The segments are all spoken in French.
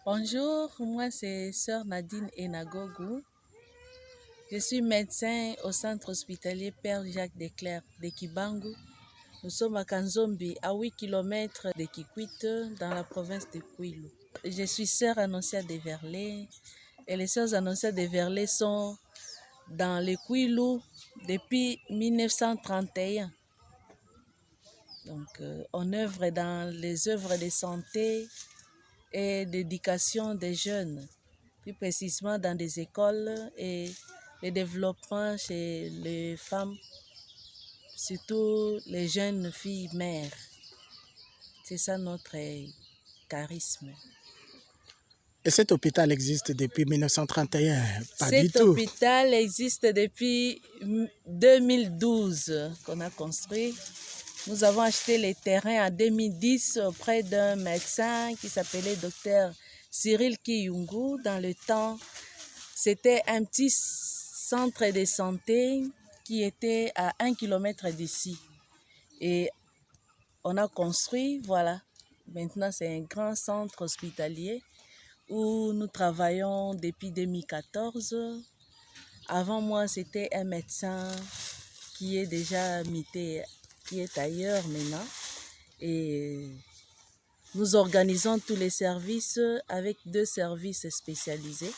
Bonjour, moi c'est Sœur Nadine Enagogou. Je suis médecin au centre hospitalier Père Jacques Desclercq de Kibangu. Nous sommes à Kanzombi, à 8 km de Kikwit, dans la province de Kwilu. Je suis sœur annonciate de Verlet et les sœurs annonciates de Verlet sont dans le Kwilu depuis 1931. Donc, on œuvre dans les œuvres de santé et d'éducation des jeunes, plus précisément dans des écoles et le développement chez les femmes, surtout les jeunes filles mères. C'est ça notre charisme. Et cet hôpital existe depuis 1931? Pas du Cet tout. hôpital existe depuis 2012 qu'on a construit. Nous avons acheté les terrains en 2010 auprès d'un médecin qui s'appelait Dr Cyril Kiyungu. Dans le temps, c'était un petit centre de santé qui était à 1 km d'ici. Et on a construit, voilà. Maintenant, c'est un grand centre hospitalier où nous travaillons depuis 2014. Avant moi, c'était un médecin qui est déjà mité, qui est ailleurs maintenant. Et nous organisons tous les services avec 2 services spécialisés,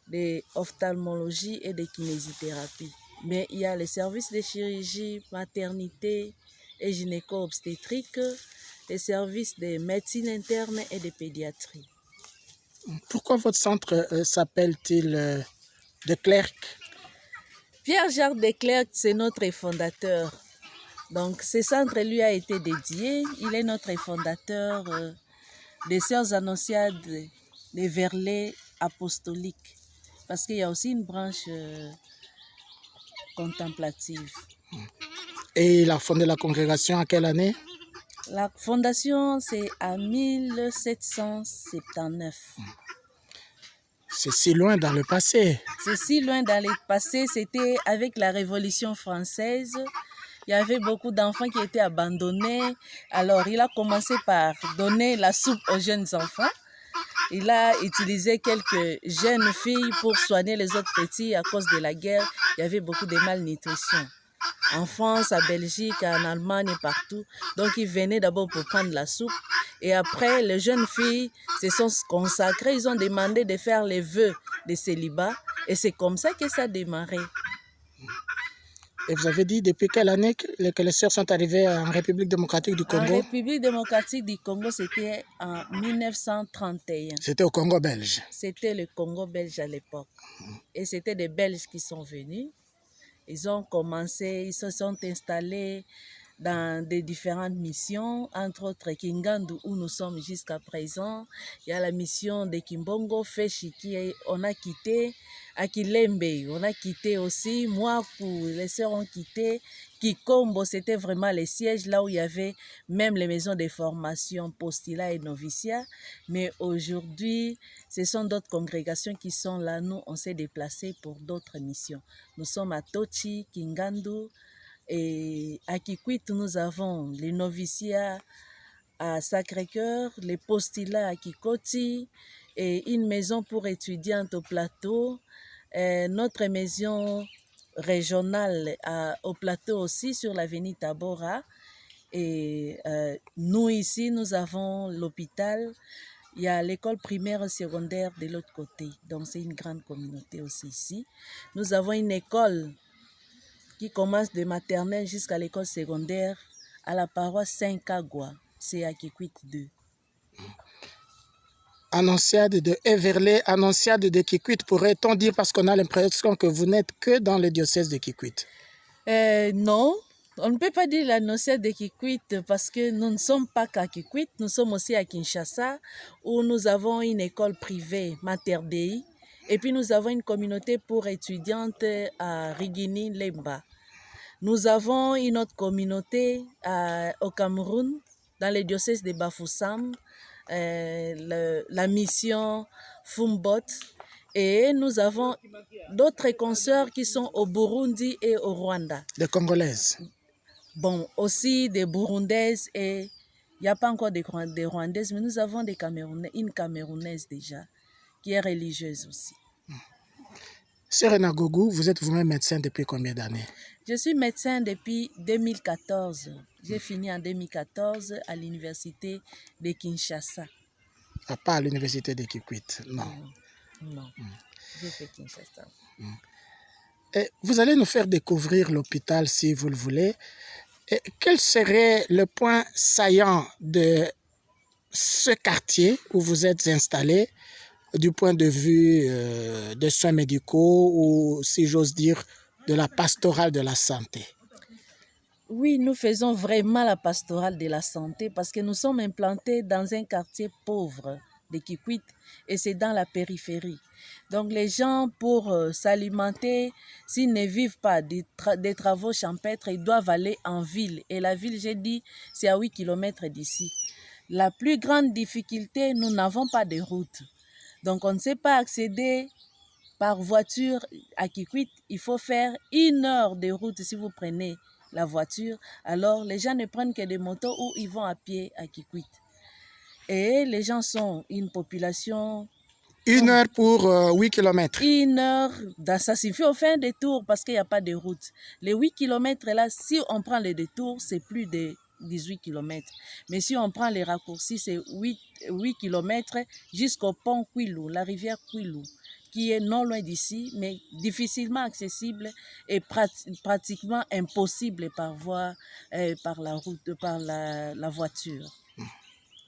de ophtalmologie et de kinésithérapie. Mais il y a les services de chirurgie, maternité et gynéco-obstétrique, les services de médecine interne et de pédiatrie. Pourquoi votre centre s'appelle-t-il Desclercq? Pierre-Jacques Desclercq, c'est notre fondateur. Donc, ce centre lui a été dédié. Il est notre fondateur des Sœurs Annonciades des Verlets apostoliques. Parce qu'il y a aussi une branche contemplative. Et il a fondé la congrégation à quelle année? La fondation, c'est en 1779. C'est si loin dans le passé. C'est si loin dans le passé, c'était avec la Révolution française. Il y avait beaucoup d'enfants qui étaient abandonnés. Alors, il a commencé par donner la soupe aux jeunes enfants. Il a utilisé quelques jeunes filles pour soigner les autres petits à cause de la guerre. Il y avait beaucoup de malnutrition. En France, en Belgique, en Allemagne et partout. Donc, ils venaient d'abord pour prendre la soupe. Et après, les jeunes filles se sont consacrées. Ils ont demandé de faire les vœux de célibat. Et c'est comme ça que ça a démarré. Et vous avez dit depuis quelle année que les sœurs sont arrivées en République démocratique du Congo? En République démocratique du Congo, c'était en 1931. C'était au Congo belge. C'était le Congo belge à l'époque. Et c'était des Belges qui sont venus. Ils ont commencé, ils se sont installés dans des différentes missions, entre autres Kingandu où nous sommes jusqu'à présent. Il y a la mission de Kimbongo, Feshi on a quitté, Akilembe on a quitté aussi, Mwaku, les sœurs ont quitté, Kikombo c'était vraiment les sièges là où il y avait même les maisons de formation, postulat et noviciat. Mais aujourd'hui, ce sont d'autres congrégations qui sont là. Nous, on s'est déplacés pour d'autres missions. Nous sommes à Tochi, Kingandu, et à Kikwit, nous avons les noviciats à Sacré-Cœur, les postulats à Kikoti et une maison pour étudiantes au plateau. Notre maison régionale au plateau aussi sur l'avenue Tabora. Et nous ici, nous avons l'hôpital. Il y a l'école primaire et secondaire de l'autre côté. Donc c'est une grande communauté aussi ici. Nous avons une école qui commence de maternelle jusqu'à l'école secondaire à la paroisse Saint-Kagwa, c'est à Kikwit 2. Annonciade de Everley, annonciade de Kikwit, pourrait-on dire, parce qu'on a l'impression que vous n'êtes que dans le diocèse de Kikwit? Non, on ne peut pas dire l'annonciade de Kikwit parce que nous ne sommes pas qu'à Kikwit, nous sommes aussi à Kinshasa où nous avons une école privée, Mater Dei, et puis nous avons une communauté pour étudiantes à Rigini, Lemba. Nous avons une autre communauté au Cameroun, dans le diocèse de Bafoussam, la mission Fumbot. Et nous avons d'autres consoeurs qui sont au Burundi et au Rwanda. Des Congolaises? Bon, aussi des Burundaises et Il n'y a pas encore des Rwandaises, mais nous avons des Camerounais, une Camerounaise déjà, qui est religieuse aussi. Sœur Enagogu, vous êtes vous-même médecin depuis combien d'années? Je suis médecin depuis 2014. J'ai fini en 2014 à l'université de Kinshasa. Pas à l'université de Kikwit, non. Non, j'ai fait Kinshasa. Et vous allez nous faire découvrir l'hôpital si vous le voulez. Et quel serait le point saillant de ce quartier où vous êtes installé du point de vue des soins médicaux ou, si j'ose dire, de la pastorale de la santé? Oui, nous faisons vraiment la pastorale de la santé parce que nous sommes implantés dans un quartier pauvre de Kikwit et c'est dans la périphérie. Donc les gens, pour s'alimenter, s'ils ne vivent pas des travaux champêtres, ils doivent aller en ville. Et la ville, j'ai dit, c'est à 8 km d'ici. La plus grande difficulté, nous n'avons pas de route. Donc on ne sait pas accéder par voiture à Kikwit. Il faut faire 1 heure de route si vous prenez la voiture. Alors les gens ne prennent que des motos ou ils vont à pied à Kikwit. Et les gens sont une population... 1 heure pour 8 km. 1 heure, ça suffit, on fait un détour parce qu'il n'y a pas de route. Les 8 km là, si on prend le détour, c'est plus de 18 km. Mais si on prend les raccourcis, c'est 8 km jusqu'au pont Kwilu, la rivière Kwilu, qui est non loin d'ici, mais difficilement accessible et pratiquement impossible par voie, par la route, par la voiture.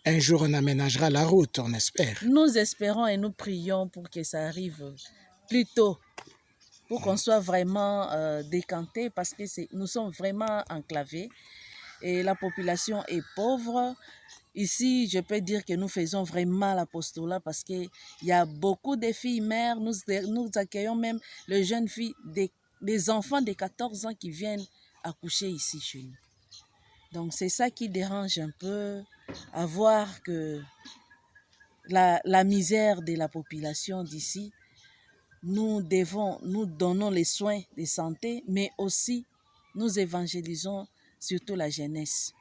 Un jour, on aménagera la route, on espère. Nous espérons et nous prions pour que ça arrive plus tôt, pour qu'on soit vraiment décanté, parce que nous sommes vraiment enclavés et la population est pauvre. Ici, je peux dire que nous faisons vraiment l'apostolat parce qu'il y a beaucoup de filles mères. Nous accueillons même les jeunes filles, des enfants de 14 ans qui viennent accoucher ici chez nous. Donc c'est ça qui dérange un peu, à voir que la misère de la population d'ici, nous donnons les soins de santé, mais aussi nous évangélisons surtout la jeunesse.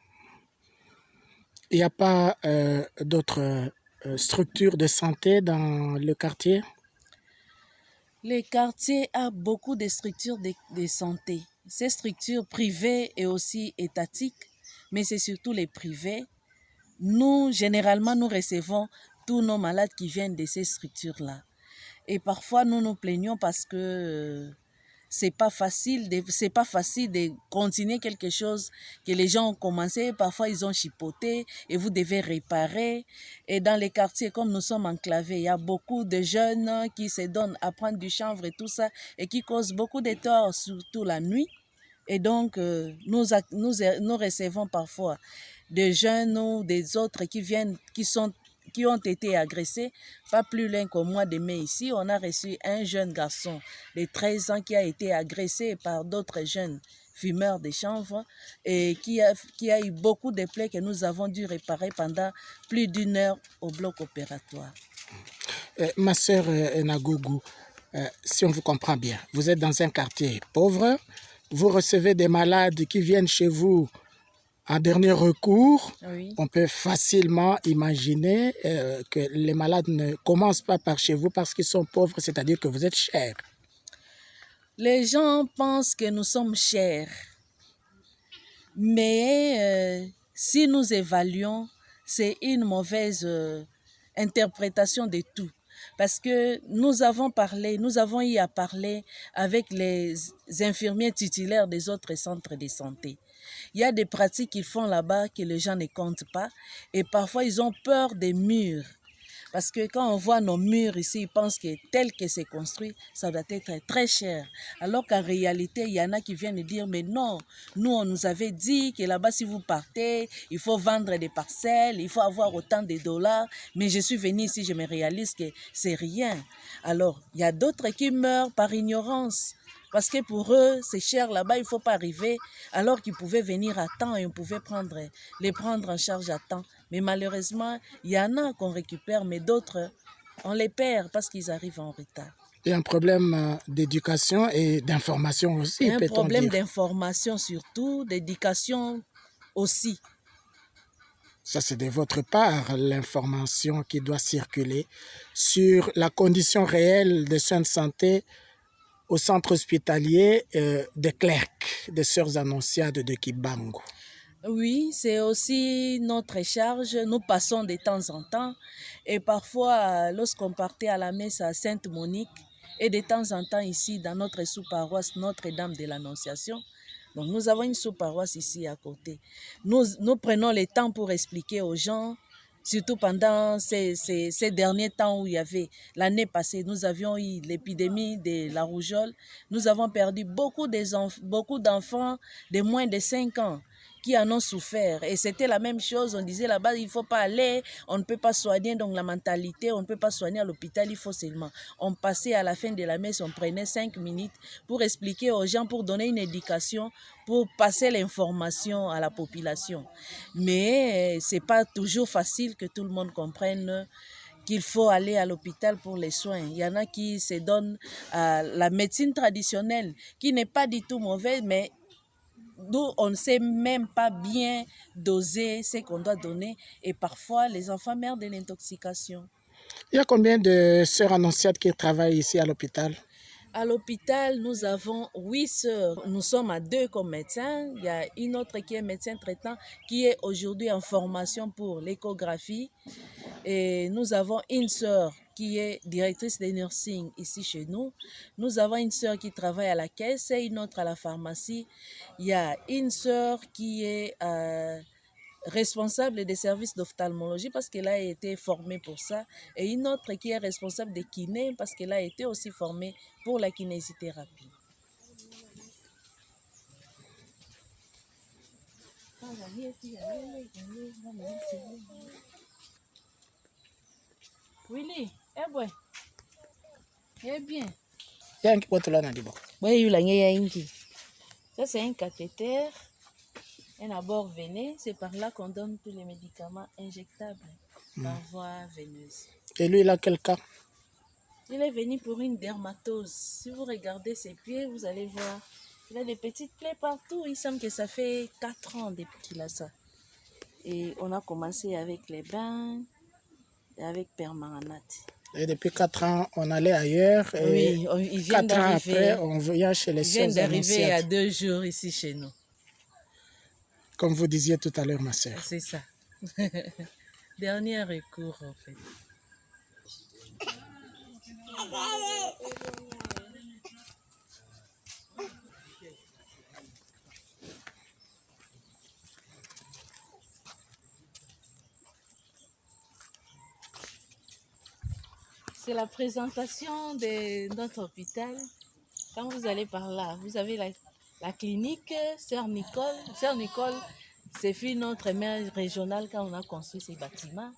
Il n'y a pas d'autres structures de santé dans le quartier? Le quartier a beaucoup de structures de santé. Ces structures privées et aussi étatiques, mais c'est surtout les privés. Nous, généralement, nous recevons tous nos malades qui viennent de ces structures-là. Et parfois, nous nous plaignons parce que c'est pas facile de continuer quelque chose que les gens ont commencé. Parfois, ils ont chipoté et vous devez réparer. Et dans les quartiers, comme nous sommes enclavés, il y a beaucoup de jeunes qui se donnent à prendre du chanvre et tout ça et qui causent beaucoup de torts, surtout la nuit. Et donc, nous recevons parfois des jeunes ou des autres qui ont été agressés. Pas plus loin qu'au mois de mai ici, on a reçu un jeune garçon de 13 ans qui a été agressé par d'autres jeunes fumeurs de chanvre et qui a eu beaucoup de plaies que nous avons dû réparer pendant plus d'1 heure au bloc opératoire. Ma sœur Enagogu, si on vous comprend bien, vous êtes dans un quartier pauvre, vous recevez des malades qui viennent chez vous en dernier recours. Oui. On peut facilement imaginer que les malades ne commencent pas par chez vous parce qu'ils sont pauvres, c'est-à-dire que vous êtes cher. Les gens pensent que nous sommes chers, mais si nous évaluons, c'est une mauvaise interprétation de tout. Parce que nous avons eu à parler avec les infirmiers titulaires des autres centres de santé. Il y a des pratiques qu'ils font là-bas que les gens ne comptent pas et parfois ils ont peur des murs. Parce que quand on voit nos murs ici, ils pensent que tel que c'est construit, ça doit être très cher. Alors qu'en réalité, il y en a qui viennent dire, mais non, nous on nous avait dit que là-bas si vous partez, il faut vendre des parcelles, il faut avoir autant de dollars. Mais je suis venu ici, je me réalise que c'est rien. Alors, il y a d'autres qui meurent par ignorance. Parce que pour eux, c'est cher là-bas, il ne faut pas arriver. Alors qu'ils pouvaient venir à temps et on pouvait les prendre en charge à temps. Mais malheureusement, il y en a qu'on récupère, mais d'autres, on les perd parce qu'ils arrivent en retard. Il y a un problème d'éducation et d'information aussi, peut-on dire. Un problème dire. d'information surtout, d'éducation aussi. Ça, c'est de votre part l'information qui doit circuler sur la condition réelle des soins de santé au centre hospitalier de Clerc, des Sœurs Annonciades de Kibango. Oui, c'est aussi notre charge. Nous passons de temps en temps et parfois, lorsqu'on partait à la messe à Sainte-Monique et de temps en temps ici dans notre sous-paroisse Notre-Dame de l'Annonciation, donc nous avons une sous-paroisse ici à côté. Nous prenons le temps pour expliquer aux gens, surtout pendant ces derniers temps où il y avait, l'année passée, nous avions eu l'épidémie de la rougeole. Nous avons perdu beaucoup d'enfants de moins de 5 ans qui en ont souffert. Et c'était la même chose, on disait là-bas, il ne faut pas aller, on ne peut pas soigner, donc la mentalité, on ne peut pas soigner à l'hôpital, il faut seulement. On passait à la fin de la messe, on prenait 5 minutes pour expliquer aux gens, pour donner une éducation, pour passer l'information à la population. Mais ce n'est pas toujours facile que tout le monde comprenne qu'il faut aller à l'hôpital pour les soins. Il y en a qui se donnent à la médecine traditionnelle, qui n'est pas du tout mauvaise, mais nous, on ne sait même pas bien doser ce qu'on doit donner et parfois les enfants meurent de l'intoxication. Il y a combien de sœurs annonciates qui travaillent ici à l'hôpital? À l'hôpital, nous avons 8 sœurs. Nous sommes à 2 comme médecins. Il y a une autre qui est médecin traitant qui est aujourd'hui en formation pour l'échographie. Et nous avons une sœur qui est directrice de nursing ici chez nous. Nous avons une sœur qui travaille à la caisse et une autre à la pharmacie. Il y a une sœur qui est responsable des services d'ophtalmologie parce qu'elle a été formée pour ça. Et une autre qui est responsable des kinés parce qu'elle a été aussi formée pour la kinésithérapie. Willy, eh ouais, eh bien. Il y a un qui peut te l'en dire. Oui, il y a une qui. Ça, c'est un cathéter, un abord veiné. C'est par là qu'on donne tous les médicaments injectables par voie veineuse. Et lui, il a quel cas? Il est venu pour une dermatose. Si vous regardez ses pieds, vous allez voir. Il a des petites plaies partout. Il semble que ça fait 4 ans depuis qu'il a ça. Et on a commencé avec les bains et avec permanganate. Et depuis 4 ans, on allait ailleurs. Et oui, il vient 4 ans d'arriver. après, on vient chez les Sœurs Annonciades. Il vient d'arriver à 2 jours ici chez nous. Comme vous disiez tout à l'heure, ma sœur. C'est ça. Dernier recours, en fait. C'est la présentation de notre hôpital. Quand vous allez par là, vous avez la clinique Sœur Nicole. Sœur Nicole, c'est fut notre maire régionale quand on a construit ces bâtiments.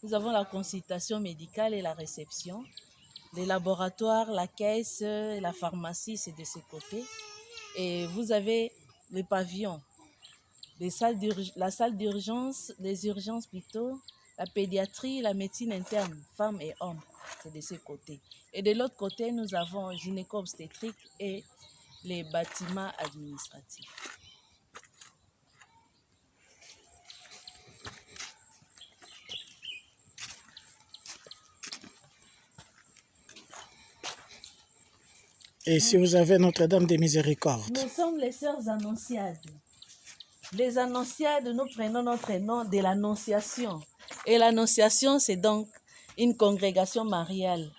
Nous avons la consultation médicale et la réception. Les laboratoires, la caisse, la pharmacie, c'est de ce côté. Et vous avez les pavillons, la salle d'urgence, les urgences plutôt, la pédiatrie, la médecine interne, femmes et hommes, c'est de ce côté. Et de l'autre côté, nous avons gynéco-obstétrique et les bâtiments administratifs. Et si vous avez Notre-Dame des Miséricordes? Nous sommes les Sœurs Annonciades. Les Annonciades, nous prenons notre nom de l'Annonciation. Et l'Annonciation, c'est donc une congrégation mariale.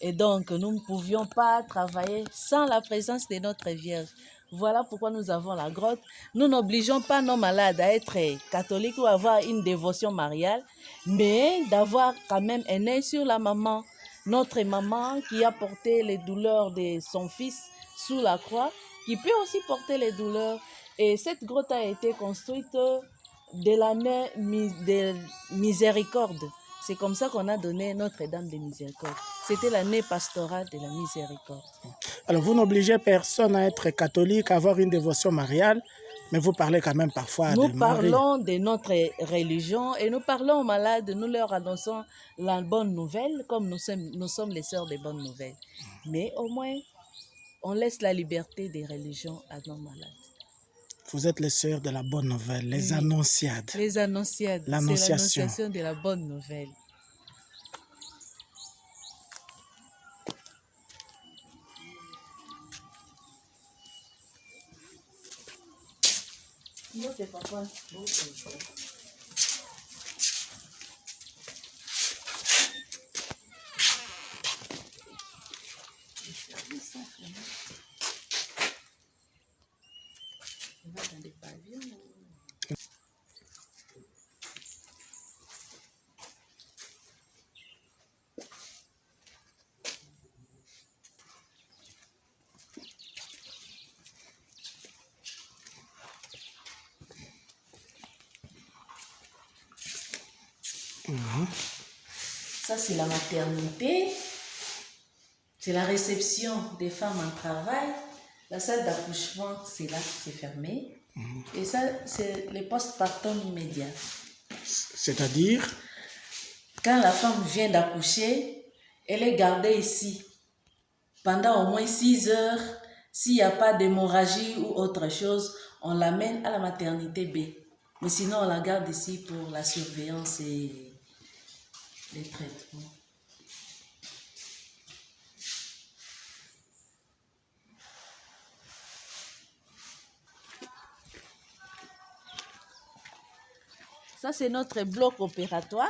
Et donc, nous ne pouvions pas travailler sans la présence de notre Vierge. Voilà pourquoi nous avons la grotte. Nous n'obligeons pas nos malades à être catholiques ou à avoir une dévotion mariale, mais d'avoir quand même un œil sur la maman. Notre maman qui a porté les douleurs de son fils sous la croix, qui peut aussi porter les douleurs. Et cette grotte a été construite de l'année de Miséricorde. C'est comme ça qu'on a donné Notre-Dame de Miséricorde. C'était l'année pastorale de la Miséricorde. Alors, vous n'obligez personne à être catholique, à avoir une dévotion mariale, mais vous parlez quand même parfois de Marie. Nous parlons de notre religion et nous parlons aux malades, nous leur annonçons la bonne nouvelle, comme nous sommes les sœurs des bonnes nouvelles. Mais au moins, on laisse la liberté des religions à nos malades. Vous êtes les sœurs de la bonne nouvelle, les Oui. annonciades. Les annonciades. C'est L'annonciation. l'annonciation de la bonne nouvelle. Ça, c'est la maternité. C'est la réception des femmes en travail. La salle d'accouchement, c'est là, c'est fermé. Et ça, c'est les postpartum immédiats. C'est-à-dire, Quand la femme vient d'accoucher, elle est gardée ici pendant au moins 6 heures. S'il n'y a pas d'hémorragie ou autre chose, on l'amène à la maternité B. Mais sinon, on la garde ici pour la surveillance et les traitements. Ça, c'est notre bloc opératoire.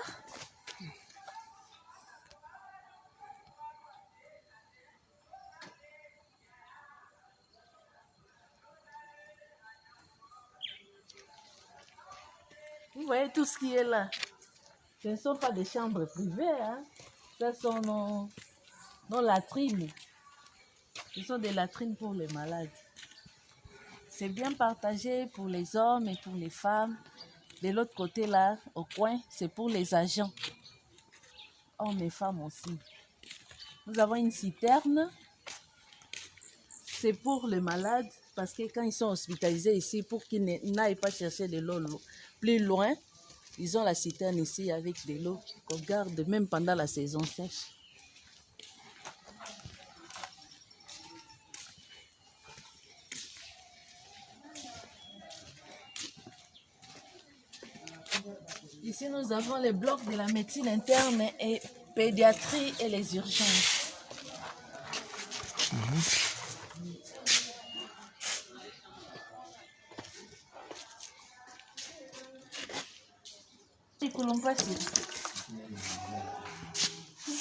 Vous voyez tout ce qui est là. Ce ne sont pas des chambres privées, hein. Ce sont nos latrines. Ce sont des latrines pour les malades. C'est bien partagé pour les hommes et pour les femmes. De l'autre côté, là, au coin, c'est pour les agents. Hommes et femmes aussi. Nous avons une citerne. C'est pour les malades, parce que quand ils sont hospitalisés ici, pour qu'ils n'aillent pas chercher de l'eau plus loin, ils ont la citerne ici avec de l'eau qu'on garde même pendant la saison sèche. Ici, nous avons les blocs de la médecine interne et pédiatrie et les urgences.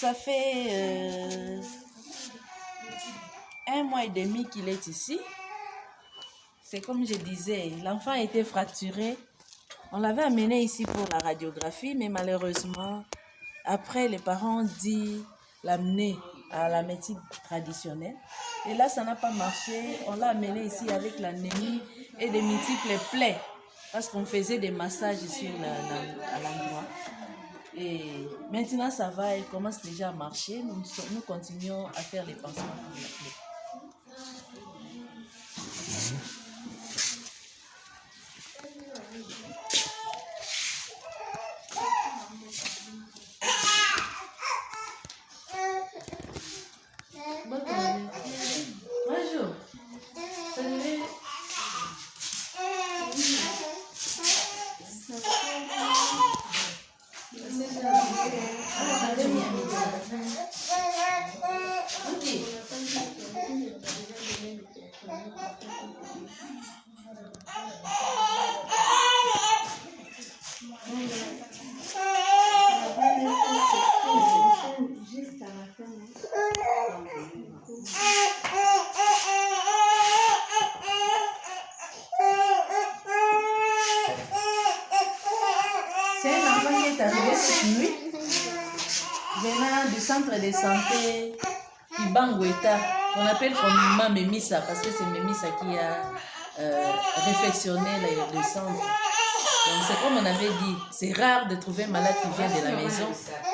Ça fait 1 mois et demi qu'il est ici. C'est comme je disais, l'enfant a été fracturé. On l'avait amené ici pour la radiographie, mais malheureusement, après, les parents ont dit l'amener à la médecine traditionnelle. Et là, ça n'a pas marché. On l'a amené ici avec l'anémie et des multiples plaies, parce qu'on faisait des massages sur à l'endroit. Et maintenant, ça va, il commence déjà à marcher. Nous continuons à faire les pansements pour la plaie. Bonjour. C'est un enfant qui est arrivé cette nuit, venant du centre de santé Ibangweta, qu'on appelle communément Memissa, parce que c'est Memissa qui a réfectionné le centre. Donc c'est comme on avait dit, c'est rare de trouver un malade qui vient de la maison.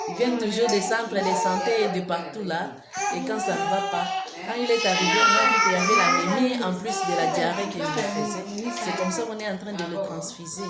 Ils viennent toujours des centres de santé et de partout là. Et quand ça ne va pas, quand il est arrivé, on a vu qu'il y avait l'anémie en plus de la diarrhée qu'il faisait. C'est comme ça qu'on est en train de le transfuser.